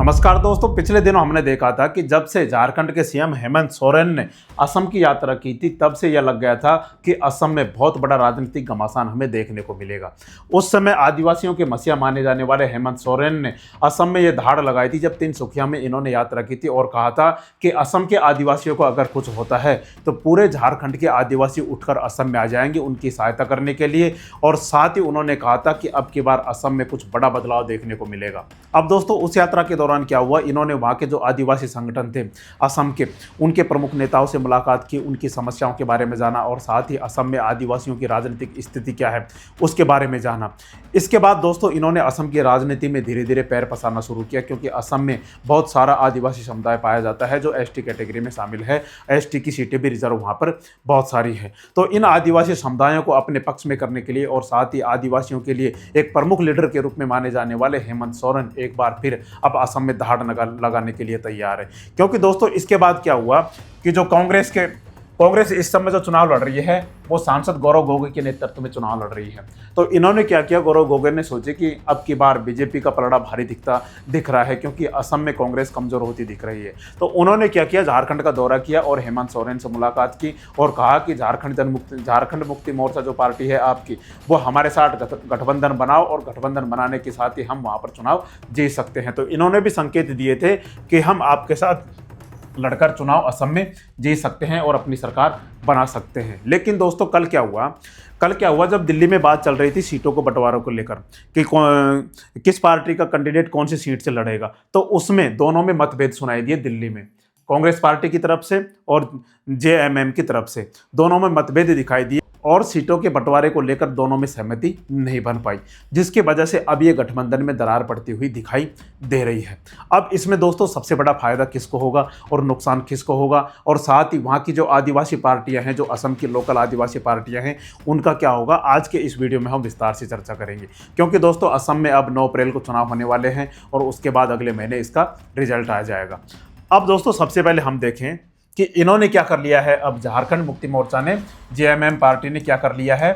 नमस्कार दोस्तों, पिछले दिनों हमने देखा था कि जब से झारखंड के सीएम हेमंत सोरेन ने असम की यात्रा की थी, तब से यह लग गया था कि असम में बहुत बड़ा राजनीतिक घमासान हमें देखने को मिलेगा। उस समय आदिवासियों के मसीहा माने जाने वाले हेमंत सोरेन ने असम में यह धाड़ लगाई थी जब तिनसुकिया में इन्होंने यात्रा की थी और कहा था कि असम के आदिवासियों को अगर कुछ होता है तो पूरे झारखंड के आदिवासी उठकर असम में आ जाएंगे उनकी सहायता करने के लिए। और साथ ही उन्होंने कहा था कि अब की बार असम में कुछ बड़ा बदलाव देखने को मिलेगा। अब दोस्तों, उस यात्रा के दौरान क्या हुआ, इन्होंने वहाँ के जो आदिवासी संगठन थे असम के, उनके प्रमुख नेताओं से मुलाकात की, उनकी समस्याओं के बारे में जाना और साथ ही असम में आदिवासियों की राजनीतिक स्थिति क्या है उसके बारे में जाना। इसके बाद दोस्तों, इन्होंने असम की राजनीति में धीरे धीरे पैर पसारना शुरू किया, क्योंकि असम में बहुत सारा आदिवासी समुदाय पाया जाता है जो एसटी कैटेगरी में शामिल है। एसटी की सीटें भी रिजर्व वहाँ पर बहुत सारी है। तो इन आदिवासी समुदायों को अपने पक्ष में करने के लिए और साथ ही आदिवासियों के लिए एक प्रमुख लीडर के रूप में माने जाने वाले हेमंत सोरेन एक बार फिर अब असम में धाड़ लगाने के लिए तैयार है। क्योंकि दोस्तों, इसके बाद क्या हुआ कि जो कांग्रेस इस समय जो चुनाव लड़ रही है वो सांसद गौरव गोगोई के नेतृत्व में चुनाव लड़ रही है। तो इन्होंने क्या किया, गौरव गोगोई ने सोचे कि अब की बार बीजेपी का पलड़ा भारी दिख रहा है, क्योंकि असम में कांग्रेस कमजोर होती दिख रही है। तो उन्होंने क्या किया, झारखंड का दौरा किया और हेमंत सोरेन से मुलाकात की और कहा कि झारखंड मुक्ति मोर्चा जो पार्टी है आपकी, वो हमारे साथ गठबंधन बनाओ और गठबंधन बनाने के साथ ही हम वहाँ पर चुनाव जीत सकते हैं। तो इन्होंने भी संकेत दिए थे कि हम आपके साथ लड़कर चुनाव असम में जीत सकते हैं और अपनी सरकार बना सकते हैं। लेकिन दोस्तों, कल क्या हुआ जब दिल्ली में बात चल रही थी सीटों को बंटवारों को लेकर कि किस पार्टी का कैंडिडेट कौन सी सीट से लड़ेगा, तो उसमें दोनों में मतभेद सुनाई दिए। दिल्ली में कांग्रेस पार्टी की तरफ से और जेएमएम की तरफ से दोनों में मतभेद दिखाई दिए और सीटों के बंटवारे को लेकर दोनों में सहमति नहीं बन पाई, जिसकी वजह से अब ये गठबंधन में दरार पड़ती हुई दिखाई दे रही है। अब इसमें दोस्तों सबसे बड़ा फायदा किसको होगा और नुकसान किसको होगा, और साथ ही वहाँ की जो आदिवासी पार्टियां हैं, जो असम की लोकल आदिवासी पार्टियां हैं, उनका क्या होगा, आज के इस वीडियो में हम विस्तार से चर्चा करेंगे। क्योंकि दोस्तों, असम में अब 9 अप्रैल को चुनाव होने वाले हैं और उसके बाद अगले महीने इसका रिजल्ट आ जाएगा। अब दोस्तों, सबसे पहले हम देखें कि इन्होंने क्या कर लिया है। अब झारखंड मुक्ति मोर्चा ने, जेएमएम पार्टी ने क्या कर लिया है,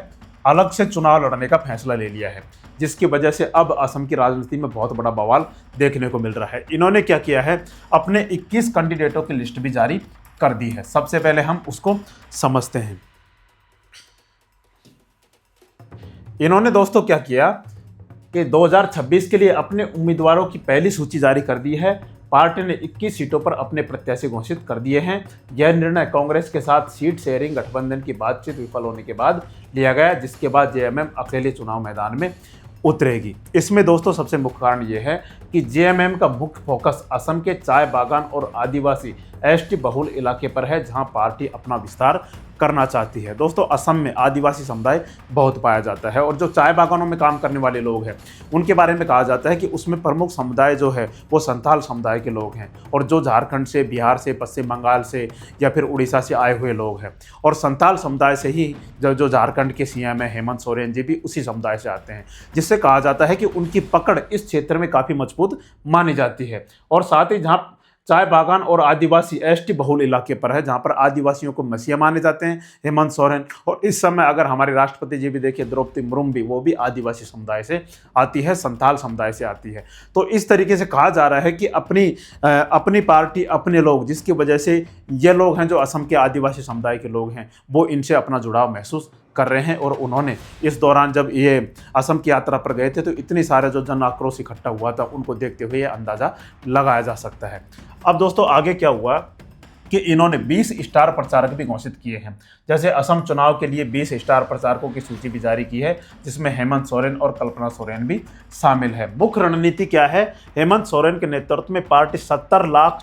अलग से चुनाव लड़ने का फैसला ले लिया है, जिसकी वजह से अब असम की राजनीति में बहुत बड़ा बवाल देखने को मिल रहा है। इन्होंने क्या किया है, अपने 21 कैंडिडेटों की लिस्ट भी जारी कर दी है। सबसे पहले हम उसको समझते हैं। इन्होंने दोस्तों क्या किया कि 2026 के लिए अपने उम्मीदवारों की पहली सूची जारी कर दी है। पार्टी ने 21 सीटों पर अपने प्रत्याशी घोषित कर दिए हैं। यह निर्णय कांग्रेस के साथ सीट शेयरिंग गठबंधन की बातचीत विफल होने के बाद लिया गया, जिसके बाद जेएमएम अकेले चुनाव मैदान में उतरेगी। इसमें दोस्तों सबसे मुख्य कारण यह है कि जेएमएम का मुख्य फोकस असम के चाय बागान और आदिवासी एसटी बहुल इलाके पर है, जहां पार्टी अपना विस्तार करना चाहती है। दोस्तों, असम में आदिवासी समुदाय बहुत पाया जाता है और जो चाय बागानों में काम करने वाले लोग हैं उनके बारे में कहा जाता है कि उसमें प्रमुख समुदाय जो है वो संथाल समुदाय के लोग हैं, और जो झारखंड से, बिहार से, पश्चिम बंगाल से या फिर उड़ीसा से आए हुए लोग हैं। और संथाल समुदाय से ही जो झारखंड के सीएम है हेमंत सोरेन जी भी उसी समुदाय से आते हैं, जिससे कहा जाता है कि उनकी पकड़ इस क्षेत्र में काफ़ी मजबूत मानी जाती है। और साथ ही जहाँ चाय बागान और आदिवासी एसटी बहुल इलाके पर है, जहां पर आदिवासियों को मसीहा माने जाते हैं हेमंत सोरेन। और इस समय अगर हमारे राष्ट्रपति जी भी देखिए, द्रौपदी मुर्मू भी, वो भी आदिवासी समुदाय से आती है, संथाल समुदाय से आती है। तो इस तरीके से कहा जा रहा है कि अपनी पार्टी, अपने लोग, जिसकी वजह से ये लोग हैं जो असम के आदिवासी समुदाय के लोग हैं, वो इनसे अपना जुड़ाव महसूस कर रहे हैं। और उन्होंने इस दौरान जब ये असम की यात्रा पर गए थे तो इतनी सारे जो जन आक्रोश इकट्ठा हुआ था, उनको देखते हुए ये अंदाज़ा लगाया जा सकता है। अब दोस्तों, आगे क्या हुआ कि इन्होंने 20 स्टार प्रचारक भी घोषित किए हैं। जैसे असम चुनाव के लिए 20 स्टार प्रचारकों की सूची भी जारी की है, जिसमें हेमंत सोरेन और कल्पना सोरेन भी शामिल है। मुख्य रणनीति क्या है, हेमंत सोरेन के नेतृत्व में पार्टी 70 लाख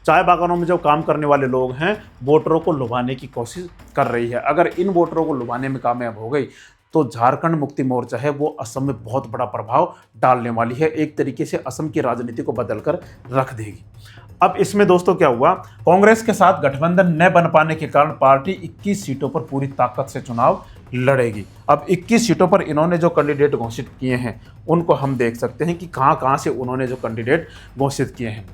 चाय बागानों में जो काम करने वाले लोग हैं, वोटरों को लुभाने की कोशिश कर रही है। अगर इन वोटरों को लुभाने में कामयाब हो गई तो झारखंड मुक्ति मोर्चा है वो असम में बहुत बड़ा प्रभाव डालने वाली है, एक तरीके से असम की राजनीति को बदलकर रख देगी। अब इसमें दोस्तों क्या हुआ, कांग्रेस के साथ गठबंधन न बन पाने के कारण पार्टी 21 सीटों पर पूरी ताकत से चुनाव लड़ेगी। अब 21 सीटों पर इन्होंने जो कैंडिडेट घोषित किए हैं उनको हम देख सकते हैं कि कहां से उन्होंने जो कैंडिडेट घोषित किए हैं।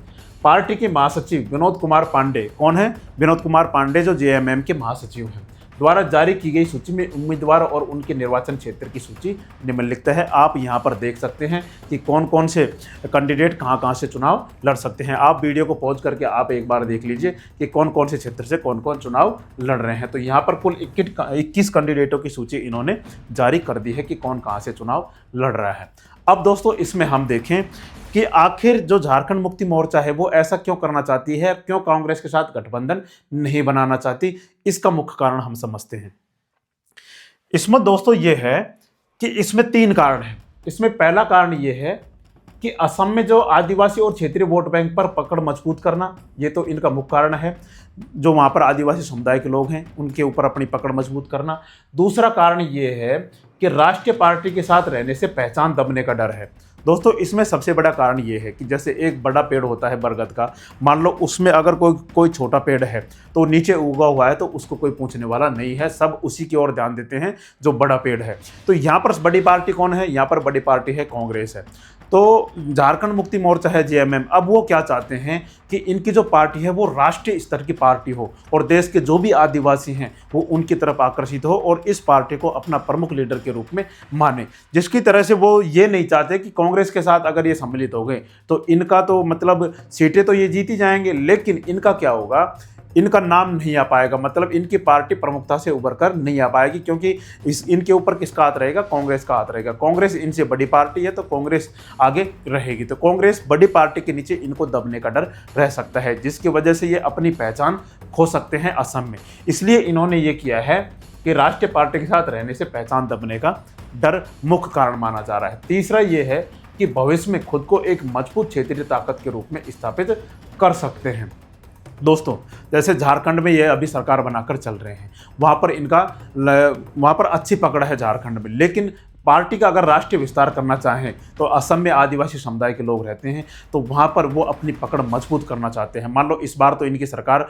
पार्टी के महासचिव विनोद कुमार पांडे, कौन है, विनोद कुमार पांडे जो जेएमएम के महासचिव हैं, द्वारा जारी की गई सूची में उम्मीदवार और उनके निर्वाचन क्षेत्र की सूची निम्नलिखित है। आप यहाँ पर देख सकते हैं कि कौन कौन से कैंडिडेट कहाँ कहाँ से चुनाव लड़ सकते हैं। आप वीडियो को पॉज करके आप एक बार देख लीजिए कि कौन कौन से क्षेत्र से कौन कौन चुनाव लड़ रहे हैं। तो यहाँ पर कुल 21 कैंडिडेटों की सूची इन्होंने जारी कर दी है कि कौन कहाँ से चुनाव लड़ रहा है। अब दोस्तों इसमें हम देखें कि आखिर जो झारखंड मुक्ति मोर्चा है वो ऐसा क्यों करना चाहती है, क्यों कांग्रेस के साथ गठबंधन नहीं बनाना चाहती, इसका मुख्य कारण हम समझते हैं। इसमें दोस्तों ये है कि इसमें 3 कारण हैं। इसमें पहला कारण ये है कि असम में जो आदिवासी और क्षेत्रीय वोट बैंक पर पकड़ मजबूत करना, ये तो इनका मुख्य कारण है। जो वहाँ पर आदिवासी समुदाय के लोग हैं उनके ऊपर अपनी पकड़ मजबूत करना। दूसरा कारण ये है कि राष्ट्रीय पार्टी के साथ रहने से पहचान दबने का डर है। दोस्तों इसमें सबसे बड़ा कारण ये है कि जैसे एक बड़ा पेड़ होता है बरगद का, मान लो उसमें अगर कोई छोटा पेड़ है तो नीचे उगा हुआ है तो उसको कोई पूछने वाला नहीं है, सब उसी की ओर ध्यान देते हैं जो बड़ा पेड़ है। तो यहाँ पर बड़ी पार्टी कौन है, यहाँ पर बड़ी पार्टी है कांग्रेस है। तो झारखंड मुक्ति मोर्चा है जेएमएम, अब वो क्या चाहते हैं कि इनकी जो पार्टी है वो राष्ट्रीय स्तर की पार्टी हो और देश के जो भी आदिवासी हैं वो उनकी तरफ आकर्षित हो और इस पार्टी को अपना प्रमुख लीडर के रूप में माने। जिसकी तरह से वो ये नहीं चाहते कि कांग्रेस के साथ अगर ये सम्मिलित हो गए तो इनका तो मतलब सीटें तो ये जीती जाएंगे, लेकिन इनका क्या होगा, इनका नाम नहीं आ पाएगा, मतलब इनकी पार्टी प्रमुखता से उभर कर नहीं आ पाएगी, क्योंकि इनके ऊपर किसका हाथ रहेगा, कांग्रेस का हाथ रहेगा। कांग्रेस इनसे बड़ी पार्टी है तो कांग्रेस आगे रहेगी, तो कांग्रेस बड़ी पार्टी के नीचे इनको दबने का डर रह सकता है, जिसकी वजह से ये अपनी पहचान खो सकते हैं असम में। इसलिए इन्होंने ये किया है कि राष्ट्रीय पार्टी के साथ रहने से पहचान दबने का डर मुख्य कारण माना जा रहा है। तीसरा ये है कि भविष्य में खुद को एक मजबूत क्षेत्रीय ताकत के रूप में स्थापित कर सकते हैं। दोस्तों जैसे झारखंड में ये अभी सरकार बनाकर चल रहे हैं, वहाँ पर अच्छी पकड़ है झारखंड में, लेकिन पार्टी का अगर राष्ट्रीय विस्तार करना चाहें तो असम में आदिवासी समुदाय के लोग रहते हैं तो वहाँ पर वो अपनी पकड़ मजबूत करना चाहते हैं। मान लो इस बार तो इनकी सरकार,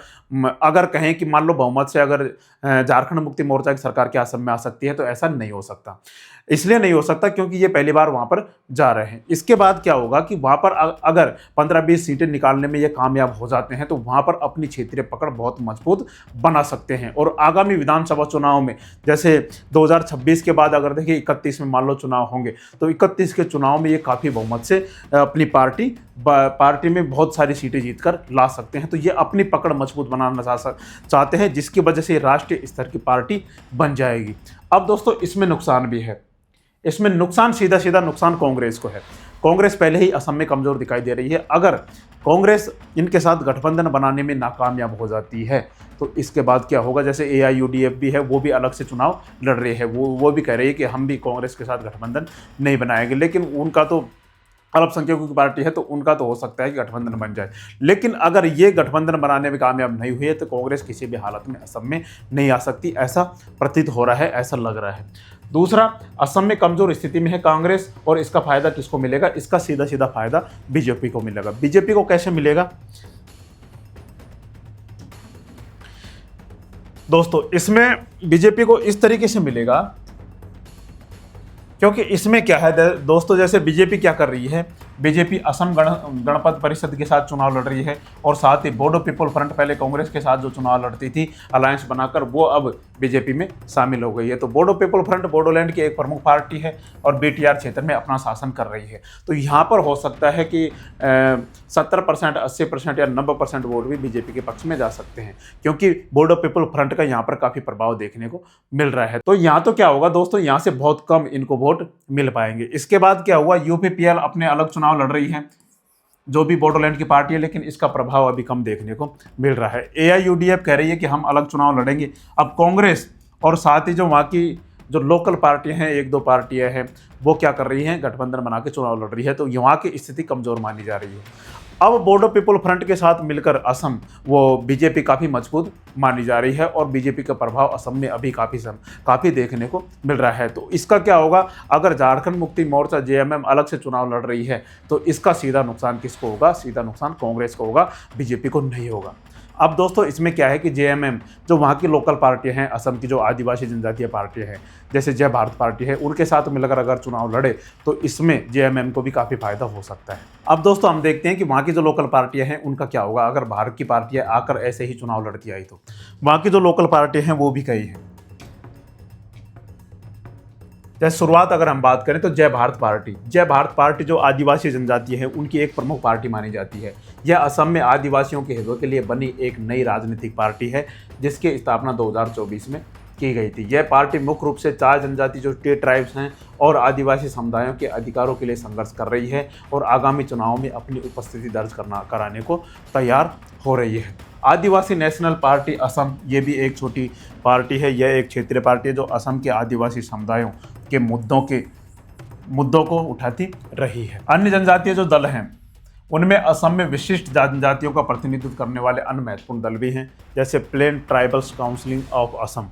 अगर कहें कि मान लो बहुमत से अगर झारखंड मुक्ति मोर्चा की सरकार के असम में आ सकती है तो ऐसा नहीं हो सकता। इसलिए नहीं हो सकता क्योंकि ये पहली बार वहाँ पर जा रहे हैं। इसके बाद क्या होगा कि वहाँ पर अगर 15-20 सीटें निकालने में ये कामयाब हो जाते हैं तो वहाँ पर अपनी क्षेत्रीय पकड़ बहुत मजबूत बना सकते हैं और आगामी विधानसभा चुनाव में, जैसे 2026 के बाद अगर देखिए 31 में मान लो चुनाव होंगे तो 31 के चुनाव में ये काफ़ी बहुमत से अपनी पार्टी में बहुत सारी सीटें जीतकर ला सकते हैं। तो ये अपनी पकड़ मजबूत बनाना चाहते हैं, जिसकी वजह से राष्ट्रीय स्तर की पार्टी बन जाएगी। अब दोस्तों इसमें नुकसान भी है। इसमें नुकसान सीधा नुकसान कांग्रेस को है। कांग्रेस पहले ही असम में कमज़ोर दिखाई दे रही है। अगर कांग्रेस इनके साथ गठबंधन बनाने में नाकामयाब हो जाती है तो इसके बाद क्या होगा, जैसे AIUDF भी है वो भी अलग से चुनाव लड़ रही है, वो भी कह रही है कि हम भी कांग्रेस के साथ गठबंधन नहीं बनाएंगे, लेकिन उनका तो अल्पसंख्यकों की पार्टी है तो उनका तो हो सकता है कि गठबंधन बन जाए। लेकिन अगर ये गठबंधन बनाने में कामयाब नहीं हुई है तो कांग्रेस किसी भी हालत में असम में नहीं आ सकती, ऐसा प्रतीत हो रहा है, ऐसा लग रहा है। दूसरा, असम में कमजोर स्थिति में है कांग्रेस और इसका फायदा किसको मिलेगा, इसका सीधा फायदा बीजेपी को मिलेगा। बीजेपी को कैसे मिलेगा दोस्तों, इसमें बीजेपी को इस तरीके से मिलेगा क्योंकि इसमें क्या है दोस्तों, जैसे बीजेपी क्या कर रही है, बीजेपी असम गणपत परिषद के साथ चुनाव लड़ रही है और साथ ही बोडो पीपल फ्रंट पहले कांग्रेस के साथ जो चुनाव लड़ती थी अलायंस बनाकर, वो अब बीजेपी में शामिल हो गई है। तो बोडो पीपल फ्रंट बोडोलैंड की एक प्रमुख पार्टी है और BTR क्षेत्र में अपना शासन कर रही है। तो यहाँ पर हो सकता है कि 70%, 80% या 90% वोट भी बीजेपी के पक्ष में जा सकते हैं, क्योंकि बोडो पीपल फ्रंट का यहाँ पर काफ़ी प्रभाव देखने को मिल रहा है। तो यहाँ तो क्या होगा दोस्तों, यहाँ से बहुत कम इनको वोट मिल पाएंगे। इसके बाद क्या हुआ, UPPL अपने अलग चुनाव लड़ रही है, जो भी बोडोलैंड की पार्टी है, लेकिन इसका प्रभाव अभी कम देखने को मिल रहा है। AIUDF कह रही है कि हम अलग चुनाव लड़ेंगे। अब कांग्रेस और साथ ही जो वहाँ की जो लोकल पार्टियां हैं, 1-2 पार्टियां हैं, वो क्या कर रही हैं, गठबंधन बना के चुनाव लड़ रही है, तो वहाँ की स्थिति कमज़ोर मानी जा रही है। अब बोडो पीपल फ्रंट के साथ मिलकर असम, वो बीजेपी काफ़ी मजबूत मानी जा रही है और बीजेपी का प्रभाव असम में अभी काफ़ी देखने को मिल रहा है। तो इसका क्या होगा, अगर झारखंड मुक्ति मोर्चा JMM अलग से चुनाव लड़ रही है तो इसका सीधा नुकसान किसको होगा, सीधा नुकसान कांग्रेस को होगा, बीजेपी को नहीं होगा। अब दोस्तों इसमें क्या है कि JMM जो वहाँ की लोकल पार्टी हैं, असम की जो आदिवासी जनजातीय पार्टी है, जैसे जय भारत पार्टी है, उनके साथ मिलकर अगर चुनाव लड़े तो इसमें JMM को भी काफ़ी फायदा हो सकता है। अब दोस्तों हम देखते हैं कि वहाँ की जो लोकल पार्टियां हैं उनका क्या होगा, अगर भारत की पार्टियां आकर ऐसे ही चुनाव लड़ती आई तो वहाँ की जो लोकल पार्टी हैं वो भी कई हैं। जैसे शुरुआत अगर हम बात करें तो जय भारत पार्टी जो आदिवासी जनजाति है उनकी एक प्रमुख पार्टी मानी जाती है। यह असम में आदिवासियों के हितों के लिए बनी एक नई राजनीतिक पार्टी है जिसकी स्थापना 2024 में की गई थी। यह पार्टी मुख्य रूप से 4 जनजाति जो टी ट्राइब्स हैं और आदिवासी समुदायों के अधिकारों के लिए संघर्ष कर रही है और आगामी चुनावों में अपनी उपस्थिति दर्ज कराने को तैयार हो रही है। आदिवासी नेशनल पार्टी असम, ये भी एक छोटी पार्टी है। यह एक क्षेत्रीय पार्टी है जो असम के आदिवासी समुदायों के मुद्दों को उठाती रही है। अन्य जनजातीय जो दल हैं उनमें असम में विशिष्ट जनजातियों का प्रतिनिधित्व करने वाले अन्य महत्वपूर्ण दल भी हैं, जैसे plain tribals council of Assam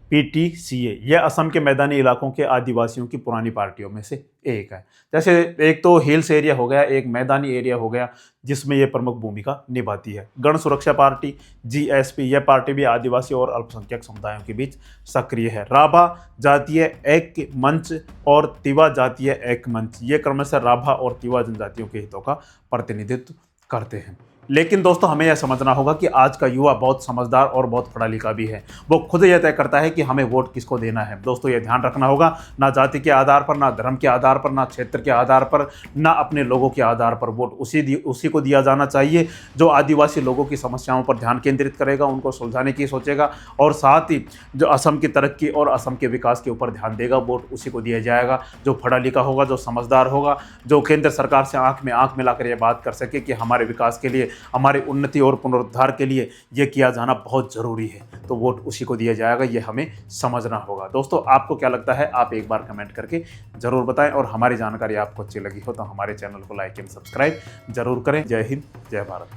PTCA। यह असम के मैदानी इलाकों के आदिवासियों की पुरानी पार्टियों में से एक है। जैसे एक तो हिल्स एरिया हो गया, एक मैदानी एरिया हो गया, जिसमें यह प्रमुख भूमिका निभाती है। गण सुरक्षा पार्टी GSP, यह पार्टी भी आदिवासी और अल्पसंख्यक समुदायों के बीच सक्रिय है। राभा जातीय ऐक्य मंच और तिवा जातीय ऐक्य मंच, ये क्रमशः राभा और तिवा जनजातियों के हितों का प्रतिनिधित्व करते हैं। लेकिन दोस्तों हमें यह समझना होगा कि आज का युवा बहुत समझदार और बहुत पढ़ा लिखा भी है। वो खुद यह तय करता है कि हमें वोट किसको देना है। दोस्तों ये ध्यान रखना होगा, ना जाति के आधार पर, ना धर्म के आधार पर, ना क्षेत्र के आधार पर, ना अपने लोगों के आधार पर वोट उसी को दिया जाना चाहिए जो आदिवासी लोगों की समस्याओं पर ध्यान केंद्रित करेगा, उनको सुलझाने की सोचेगा और साथ ही जो असम की तरक्की और असम के विकास के ऊपर ध्यान देगा, वोट उसी को दिया जाएगा जो पढ़ा लिखा होगा, जो समझदार होगा, जो केंद्र सरकार से आंख में आंख मिलाकर यह बात कर सके कि हमारे विकास के लिए, हमारे उन्नति और पुनरुद्धार के लिए ये किया जाना बहुत ज़रूरी है। तो वोट उसी को दिया जाएगा, ये हमें समझना होगा। दोस्तों आपको क्या लगता है, आप एक बार कमेंट करके ज़रूर बताएं और हमारी जानकारी आपको अच्छी लगी हो तो हमारे चैनल को लाइक एंड सब्सक्राइब जरूर करें। जय हिंद, जय भारत।